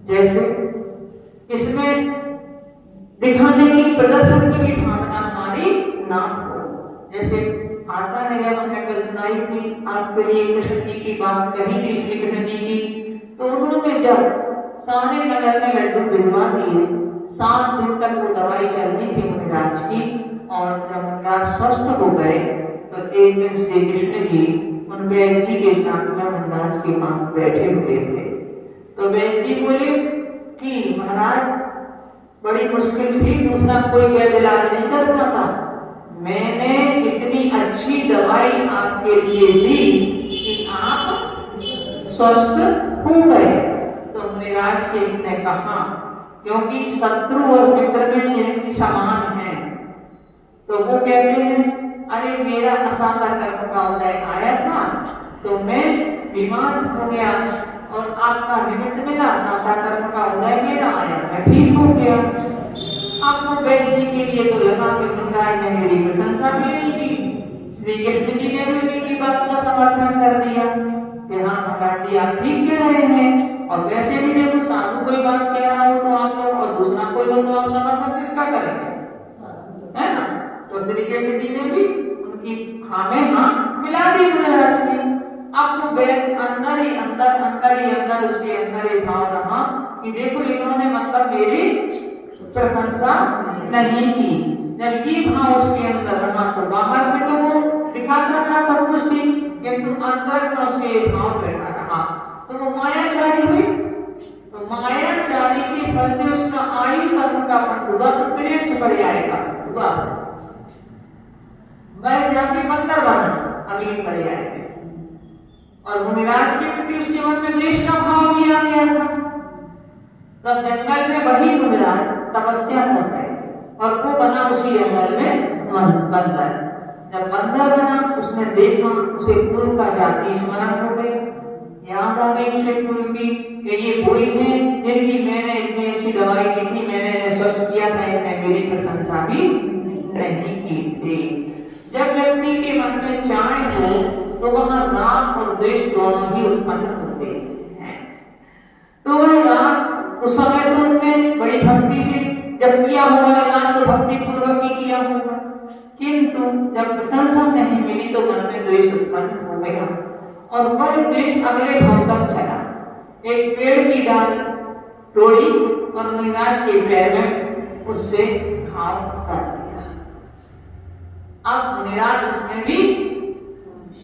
जैसे इसमें दिखाने की, प्रदर्शन की भी भावना हमारी ना हो। जैसे आता है, जब हमने कल सुनाई थी आपके लिए कृष्ण जी की बात कही थी, श्री कृष्ण जी की, तो उन्होंने जब सारे नगर में लड्डू भिजवा दिए, 7 दिन तक वो दवाई चलनी थी मुनिराज की, और जब मुनिराज स्वस्थ हो गए तो एक दिन श्री कृष्ण जी उन वैद्य जी के साथ में मुनिराज के पास बैठे हुए थे। तो वैद्य जी बोले कि महाराज बड़ी मुश्किल थी, दूसरा कोई वैद्य इलाज नहीं कर पाता, मैंने इतनी अच्छी दवाई आपके लिए दी कि आप स्वस्थ हो गए। तो मुनिराज के ने कहा, क्योंकि शत्रु और मित्र में इनकी समान है, तो वो कहते हैं अरे मेरा असाधा कर्म का उदय आया था तो मैं बीमार हो गया, और आपका निमित्त मिला, साधा कर्म का उदय मेरा आया, मैं ठीक हो गया। आपको वैद्य जी के लिए तो लगा कि मुनिराज ने मेरी प्रशंसा भी नहीं की, श्री कृष्ण जी ने भी उनकी बात का समर्थन कर दिया कि हाँ महाराज जी आप ठीक कह रहे हैं। और वैसे भी देखो, साधु कोई बात कह रहा हो तो आप लोग, और दूसरा कोई हो तो आप समर्थन किसका करेंगे, है ना। तो श्री कृष्ण जी ने भी उनकी हाँ में हाँ मिला दी मुनिराज की। आपको वैद्य अंदर ही अंदर उसके अंदर ही भाव रहा कि देखो इन्होंने मतलब मेरी प्रशंसा नहीं की। जब ये भाव उसके अंदर रहा तो बाहर से तो वो दिखाता था सब कुछ ठीक, किंतु अंदर में उसके भाव बैठा रहा, तो वो मायाचारी हुई। तो मायाचारी के फल से उसका आयु कर्म का फल हुआ तो तिरछ पर्याय का हुआ, वह जाके बंदर बना अगली पर्याय में। और मुनिराज के प्रति उसके मन में द्वेष का भाव भी आ गया था। तब जंगल में वही मुनिराज तपस्या कर रहे थे, और वो बना उसी जंगल में बंदर। जब बंदर बना, उसने देखा, उसे कुल का जाति स्मरण हो गई, याद आ गई उसे कुल की कि ये वही है जिनकी मैंने इतनी अच्छी दवाई दी थी, मैंने इन्हें स्वस्थ किया था, इन्हें मेरी प्रशंसा भी नहीं की थी। जब व्यक्ति के मन में चाय हो तो वहां राग और द्वेष दोनों ही उत्पन्न होते हैं। तो वह राग उस समय तो उनने बड़ी भक्ति से जब किया होगा इलाज, तो भक्ति पूर्वक ही किया होगा, किंतु जब प्रशंसा नहीं मिली तो मन में द्वेष उत्पन्न हो गया, और वह द्वेष अगले भाव तक चला। एक पेड़ की डाल तोड़ी और मुनिराज के पैर में उससे घाव कर दिया। अब मुनिराज उसमें भी